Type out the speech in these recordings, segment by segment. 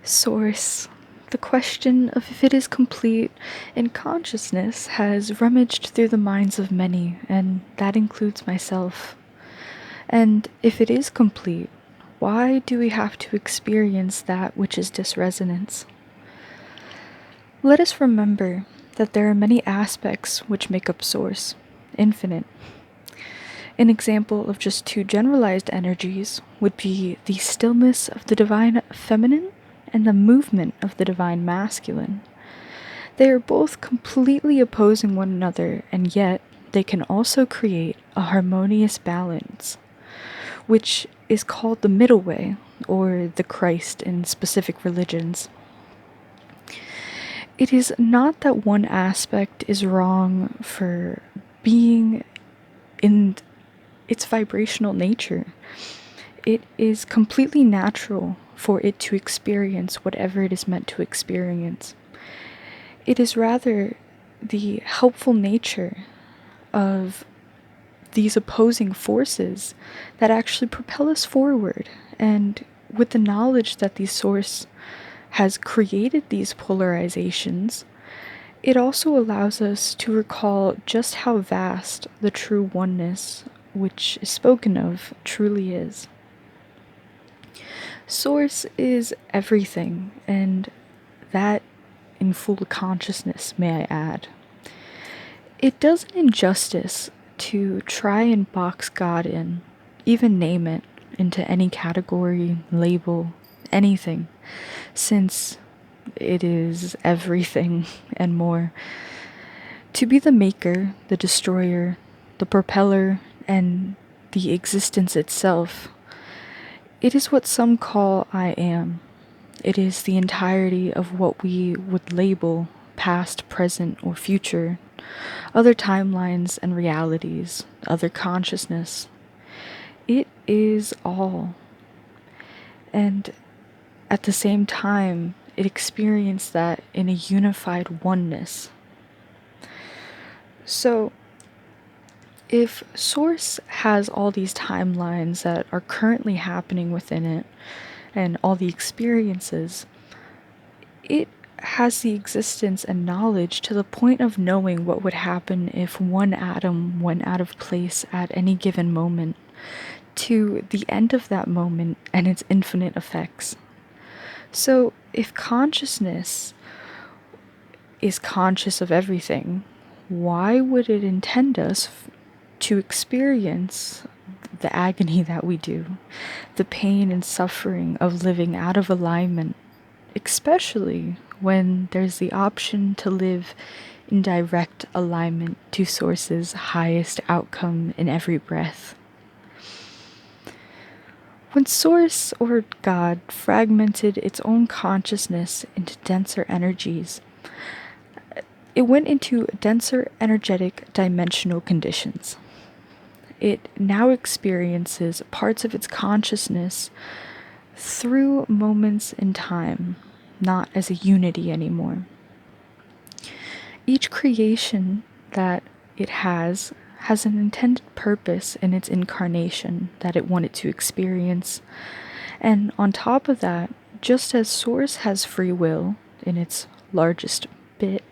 Source. The question of if it is complete in consciousness has rummaged through the minds of many, and that includes myself. And if it is complete, why do we have to experience that which is disresonance? Let us remember that there are many aspects which make up Source, infinite. An example of just two generalized energies would be the stillness of the divine feminine and the movement of the divine masculine. They are both completely opposing one another, and yet they can also create a harmonious balance, which is called the middle way, or the Christ in specific religions. It is not that one aspect is wrong for being in its vibrational nature. It is completely natural for it to experience whatever it is meant to experience. It is rather the helpful nature of these opposing forces that actually propel us forward, and with the knowledge that the source has created these polarizations, it also allows us to recall just how vast the true oneness, which is spoken of, truly is. Source is everything, and that in full consciousness, may I add. It does an injustice to try and box God in, even name it, into any category, label, anything, since it is everything and more. To be the maker, the destroyer, the propeller, and the existence itself, it is what some call I am. It is the entirety of what we would label past, present, or future, other timelines and realities, other consciousness. It is all. And at the same time, it experienced that in a unified oneness. So, if Source has all these timelines that are currently happening within it, and all the experiences, it has the existence and knowledge to the point of knowing what would happen if one atom went out of place at any given moment, to the end of that moment and its infinite effects. So, if consciousness is conscious of everything, why would it intend us to experience the agony that we do, the pain and suffering of living out of alignment, especially when there's the option to live in direct alignment to Source's highest outcome in every breath? When Source, or God, fragmented its own consciousness into denser energies, it went into denser energetic dimensional conditions. It now experiences parts of its consciousness through moments in time, not as a unity anymore. Each creation that it has an intended purpose in its incarnation that it wanted to experience. And on top of that, just as Source has free will in its largest bit,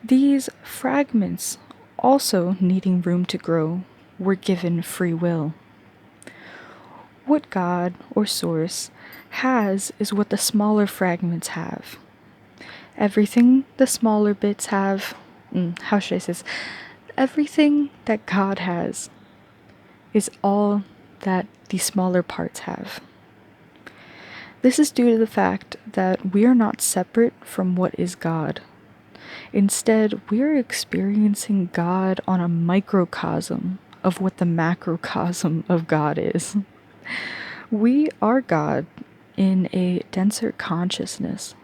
these fragments, also needing room to grow, were given free will. What God, or Source, has is what the smaller fragments have. Everything the smaller bits have, how should I say this? Everything that God has is all that the smaller parts have. This is due to the fact that we are not separate from what is God. Instead, we are experiencing God on a microcosm of what the macrocosm of God is. We are God in a denser consciousness.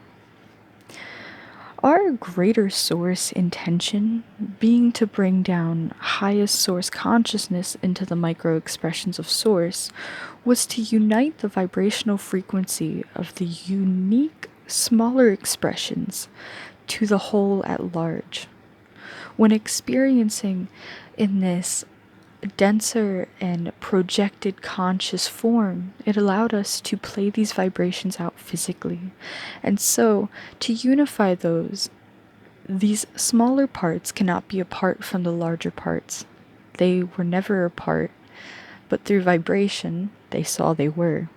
Our greater source intention being to bring down highest source consciousness into the micro expressions of source was to unite the vibrational frequency of the unique smaller expressions to the whole at large. When experiencing in this denser and projected conscious form, it allowed us to play these vibrations out physically. And so, to unify these smaller parts cannot be apart from the larger parts. They were never apart, but through vibration, they saw they were.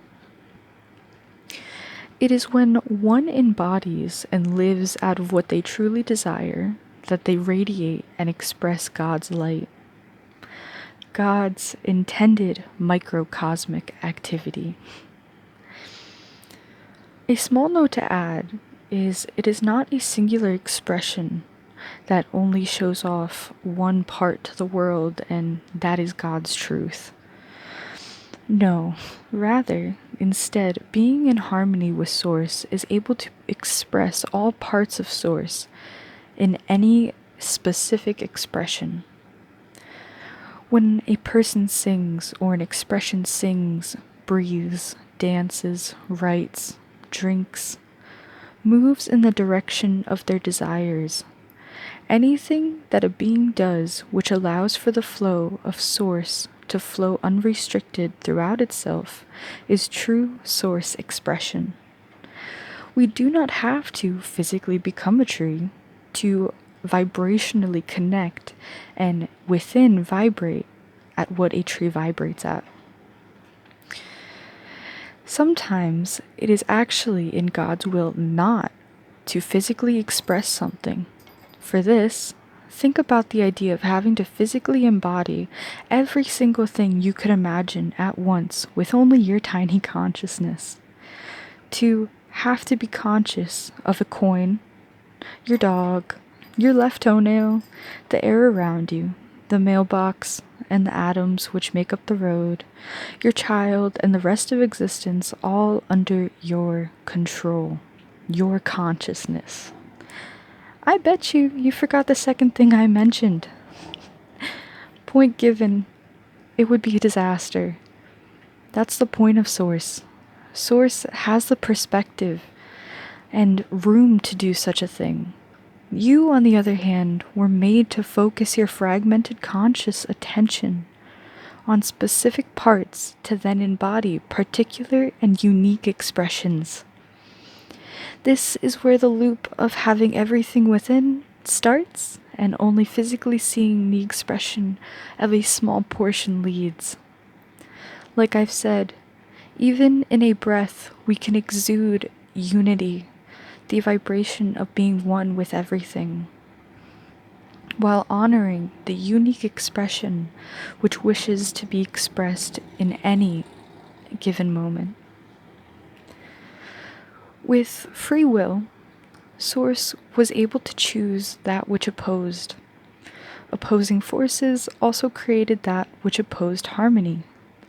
It is when one embodies and lives out of what they truly desire that they radiate and express God's light. God's intended microcosmic activity. A small note to add is it is not a singular expression that only shows off one part to the world and that is God's truth. No, rather, instead, being in harmony with Source is able to express all parts of Source in any specific expression. When a person sings or an expression sings, breathes, dances, writes, drinks, moves in the direction of their desires, anything that a being does which allows for the flow of Source to flow unrestricted throughout itself is true Source expression. We do not have to physically become a tree to vibrationally connect and within vibrate at what a tree vibrates at. Sometimes it is actually in God's will not to physically express something. For this, think about the idea of having to physically embody every single thing you could imagine at once with only your tiny consciousness. To have to be conscious of a coin, your dog, your left toenail, the air around you, the mailbox, and the atoms which make up the road, your child, and the rest of existence all under your control, your consciousness. I bet you forgot the second thing I mentioned. Point given, it would be a disaster. That's the point of Source. Source has the perspective and room to do such a thing. You, on the other hand, were made to focus your fragmented conscious attention on specific parts to then embody particular and unique expressions. This is where the loop of having everything within starts and only physically seeing the expression of a small portion leads. Like I've said, even in a breath, we can exude unity, the vibration of being one with everything, while honoring the unique expression which wishes to be expressed in any given moment. With free will, Source was able to choose that which opposed. Opposing forces also created that which opposed harmony,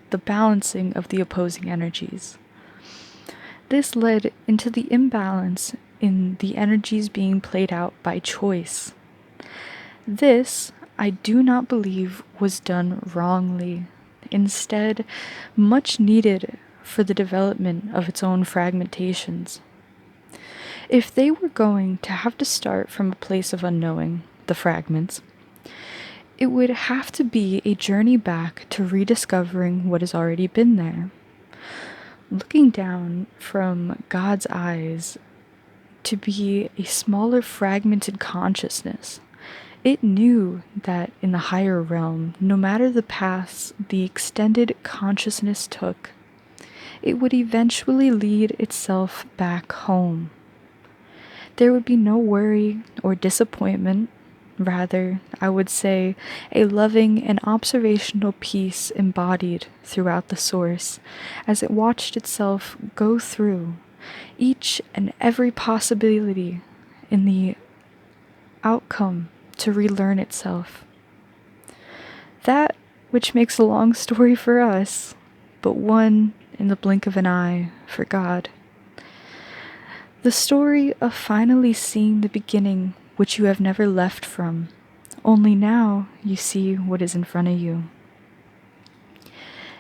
the balancing of the opposing energies. This led into the imbalance in the energies being played out by choice. This, I do not believe, was done wrongly. Instead, much needed for the development of its own fragmentations. If they were going to have to start from a place of unknowing, the fragments, it would have to be a journey back to rediscovering what has already been there. Looking down from God's eyes to be a smaller fragmented consciousness, it knew that in the higher realm, no matter the paths the extended consciousness took, it would eventually lead itself back home. There would be no worry or disappointment. Rather, I would say, a loving and observational peace embodied throughout the Source as it watched itself go through each and every possibility in the outcome to relearn itself. That which makes a long story for us, but one in the blink of an eye for God. The story of finally seeing the beginning which you have never left from, only now you see what is in front of you.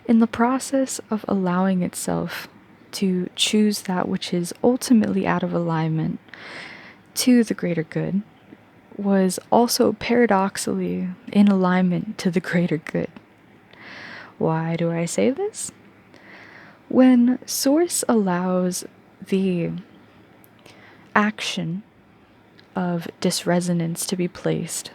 In the process of allowing itself to choose that which is ultimately out of alignment to the greater good, was also paradoxically in alignment to the greater good. Why do I say this? When Source allows the action of disresonance to be placed,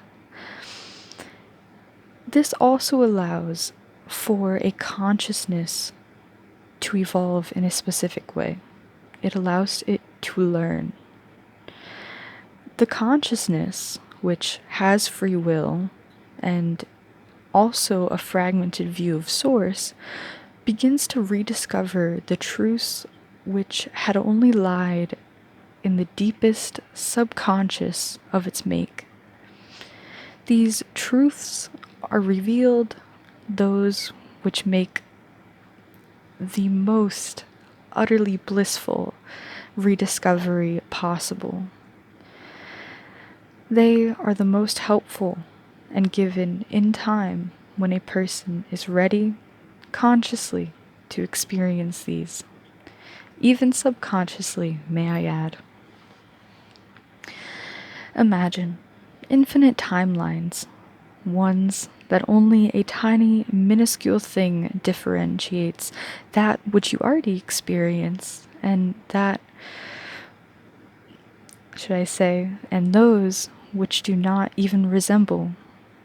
this also allows for a consciousness to evolve in a specific way. It allows it to learn. The consciousness, which has free will and also a fragmented view of Source, begins to rediscover the truths which had only lied in the deepest subconscious of its make. These truths are revealed, those which make the most utterly blissful rediscovery possible. They are the most helpful and given in time when a person is ready consciously to experience these, even subconsciously, may I add. Imagine infinite timelines, ones that only a tiny, minuscule thing differentiates that which you already experience, and that, should I say, and those which do not even resemble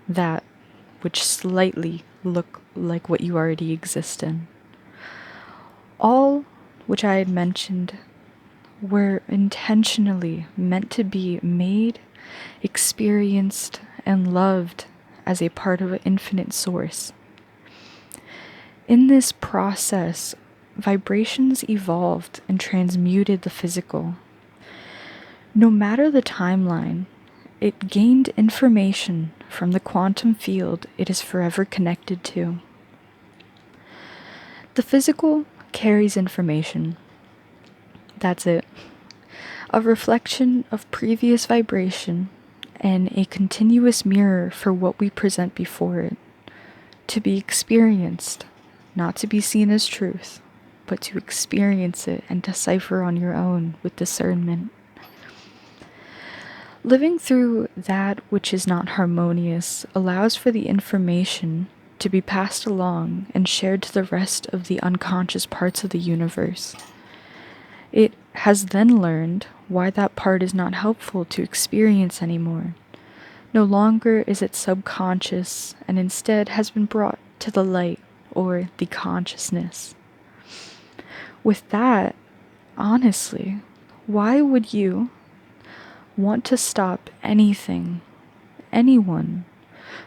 that which slightly look like what you already exist in. All which I had mentioned were intentionally meant to be made, experienced, and loved as a part of an infinite Source. In this process, vibrations evolved and transmuted the physical. No matter the timeline, it gained information from the quantum field it is forever connected to. The physical carries information. That's it. A reflection of previous vibration and a continuous mirror for what we present before it, to be experienced, not to be seen as truth, but to experience it and decipher on your own with discernment. Living through that which is not harmonious allows for the information to be passed along and shared to the rest of the unconscious parts of the universe. It has then learned why that part is not helpful to experience anymore. No longer is it subconscious and instead has been brought to the light or the consciousness. With that, honestly, why would you want to stop anything, anyone,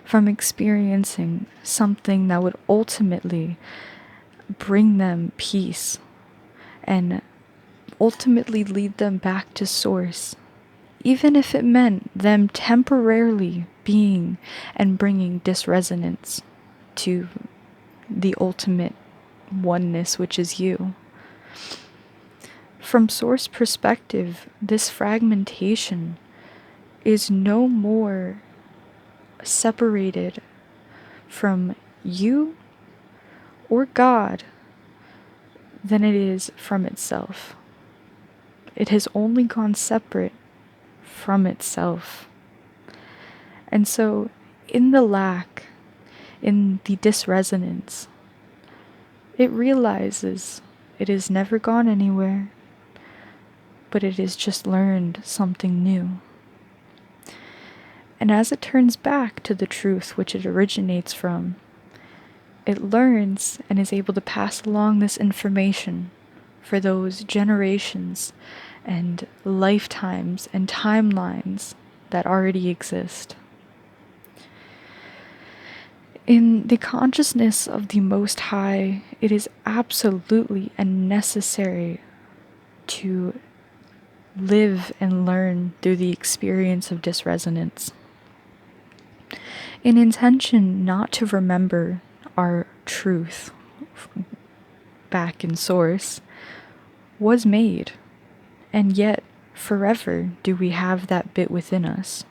from experiencing something that would ultimately bring them peace and ultimately lead them back to Source, even if it meant them temporarily being and bringing disresonance to the ultimate oneness, which is you? From Source perspective, this fragmentation is no more separated from you or God than it is from itself. It has only gone separate from itself. And so, in the lack, in the disresonance, it realizes it has never gone anywhere, but it has just learned something new. And as it turns back to the truth which it originates from, it learns and is able to pass along this information for those generations and lifetimes and timelines that already exist. In the consciousness of the Most High, it is absolutely and necessary to live and learn through the experience of disresonance. An intention not to remember our truth back in Source was made, and yet forever do we have that bit within us,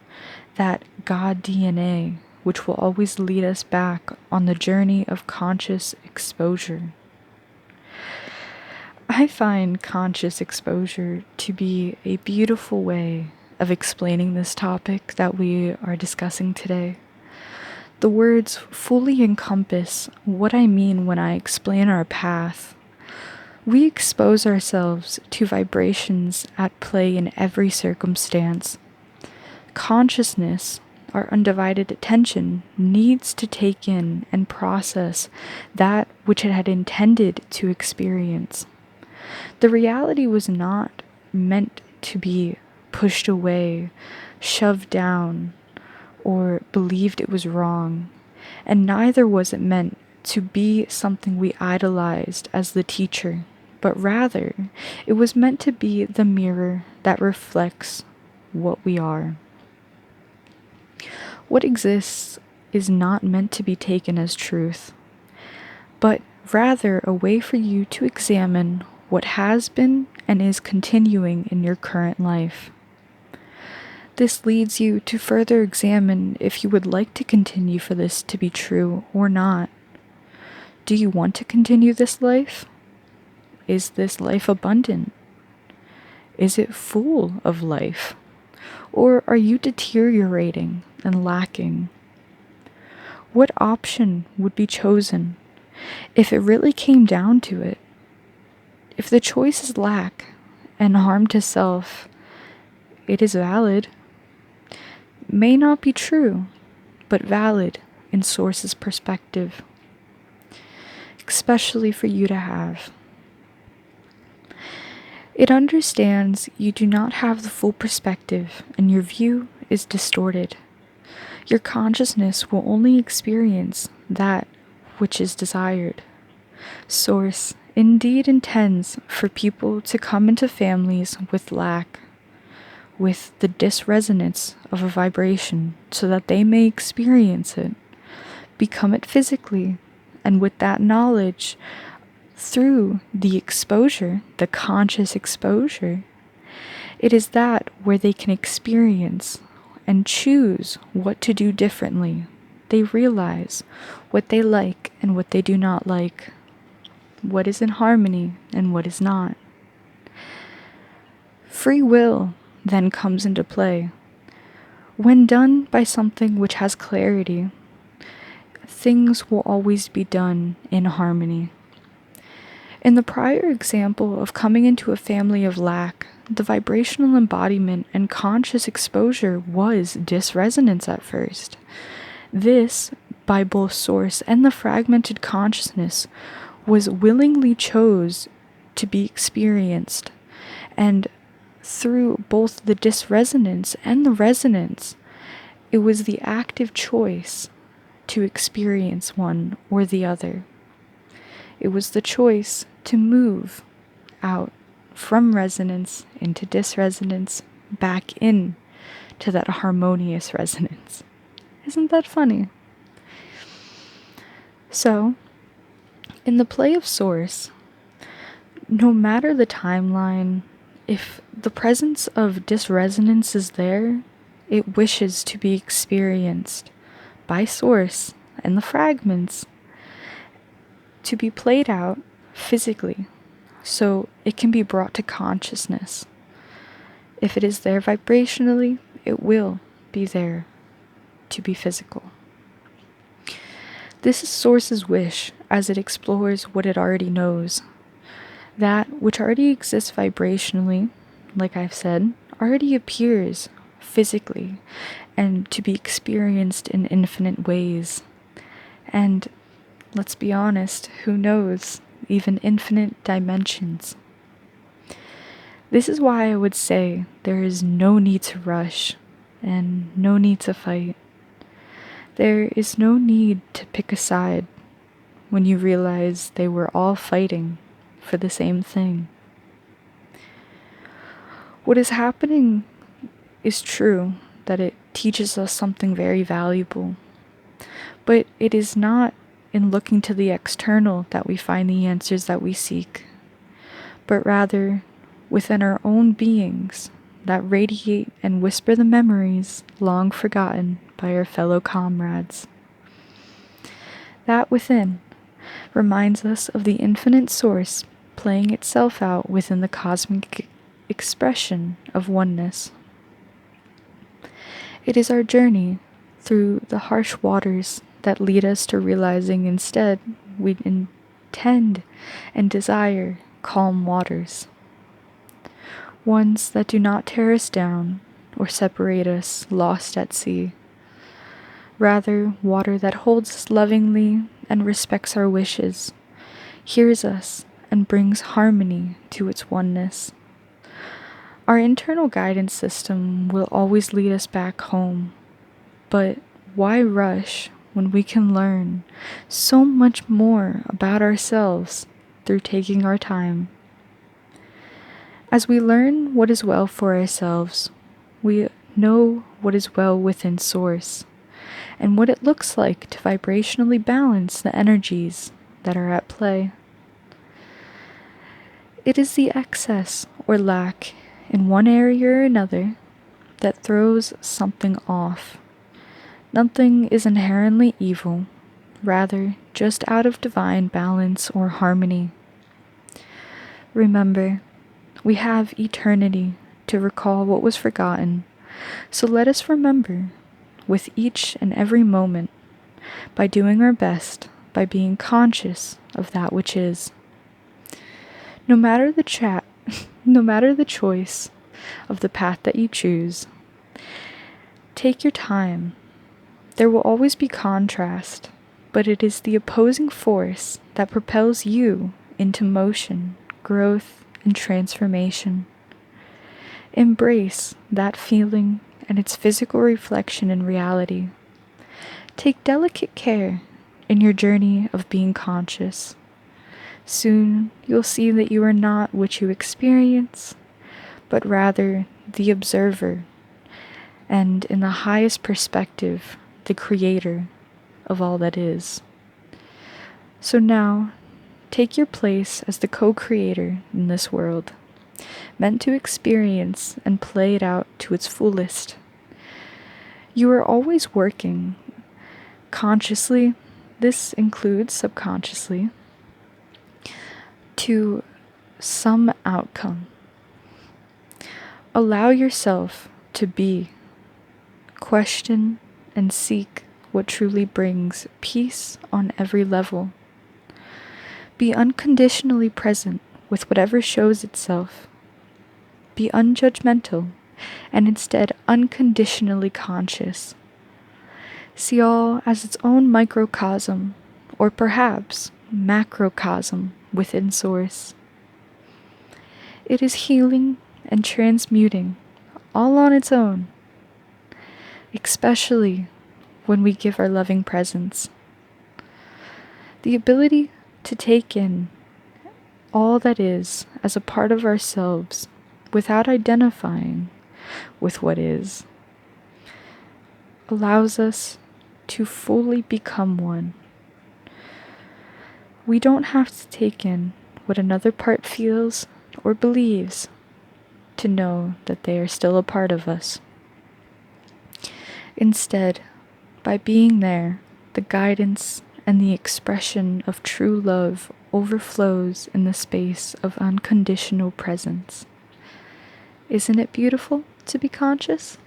that God DNA, which will always lead us back on the journey of conscious exposure. I find conscious exposure to be a beautiful way of explaining this topic that we are discussing today. The words fully encompass what I mean when I explain our path. We expose ourselves to vibrations at play in every circumstance. Consciousness, our undivided attention, needs to take in and process that which it had intended to experience. The reality was not meant to be pushed away, shoved down, or believed it was wrong, and neither was it meant to be something we idolized as the teacher, but rather it was meant to be the mirror that reflects what we are. What exists is not meant to be taken as truth, but rather a way for you to examine what has been and is continuing in your current life. This leads you to further examine if you would like to continue for this to be true or not. Do you want to continue this life? Is this life abundant? Is it full of life? Or are you deteriorating and lacking? What option would be chosen if it really came down to it? If the choice is lack and harm to self, it is valid. May not be true, but valid in Source's perspective, especially for you to have. It understands you do not have the full perspective and your view is distorted. Your consciousness will only experience that which is desired. Source indeed intends for people to come into families with lack, with the disresonance of a vibration, so that they may experience it, become it physically, and with that knowledge, through the exposure, the conscious exposure, it is that where they can experience and choose what to do differently. They realize what they like and what they do not like, what is in harmony and what is not. Free will then comes into play. When done by something which has clarity, things will always be done in harmony. In the prior example of coming into a family of lack, the vibrational embodiment and conscious exposure was disresonance at first. This, by both Source and the fragmented consciousness, was willingly chose to be experienced, and through both the disresonance and the resonance, it was the active choice to experience one or the other. It was the choice to move out from resonance into disresonance, back in to that harmonious resonance. Isn't that funny? So, in the play of Source, no matter the timeline, if the presence of disresonance is there, it wishes to be experienced by Source and the fragments to be played out physically, so it can be brought to consciousness. If it is there vibrationally, it will be there to be physical. This is Source's wish as it explores what it already knows. That which already exists vibrationally, like I've said, already appears physically and to be experienced in infinite ways. And let's be honest, who knows, even infinite dimensions. This is why I would say there is no need to rush and no need to fight. There is no need to pick a side when you realize they were all fighting for the same thing. What is happening is true, that it teaches us something very valuable, but it is not in looking to the external that we find the answers that we seek, but rather within our own beings that radiate and whisper the memories long forgotten by our fellow comrades. That within reminds us of the infinite Source playing itself out within the cosmic expression of oneness. It is our journey through the harsh waters that lead us to realizing instead we intend and desire calm waters. Ones that do not tear us down or separate us lost at sea. Rather, water that holds us lovingly and respects our wishes, hears us, and brings harmony to its oneness. Our internal guidance system will always lead us back home, but why rush when we can learn so much more about ourselves through taking our time? As we learn what is well for ourselves, we know what is well within Source, and what it looks like to vibrationally balance the energies that are at play. It is the excess or lack in one area or another that throws something off. Nothing is inherently evil, rather just out of divine balance or harmony. Remember, we have eternity to recall what was forgotten, so let us remember with each and every moment by doing our best, by being conscious of that which is. No matter the choice of the path that you choose, take your time. There will always be contrast, but it is the opposing force that propels you into motion, growth, and transformation. Embrace that feeling and its physical reflection in reality. Take delicate care in your journey of being conscious. Soon you'll see that you are not what you experience, but rather the observer, and in the highest perspective, the creator of all that is. So now, take your place as the co-creator in this world, meant to experience and play it out to its fullest. You are always working, consciously, this includes subconsciously, to some outcome. Allow yourself to be, question, and seek what truly brings peace on every level. Be unconditionally present with whatever shows itself. Be unjudgmental and instead unconditionally conscious. See all as its own microcosm, or perhaps macrocosm within Source. It is healing and transmuting all on its own, especially when we give our loving presence. The ability to take in all that is as a part of ourselves without identifying with what is allows us to fully become one. We don't have to take in what another part feels or believes to know that they are still a part of us. Instead, by being there, the guidance and the expression of true love overflows in the space of unconditional presence. Isn't it beautiful to be conscious?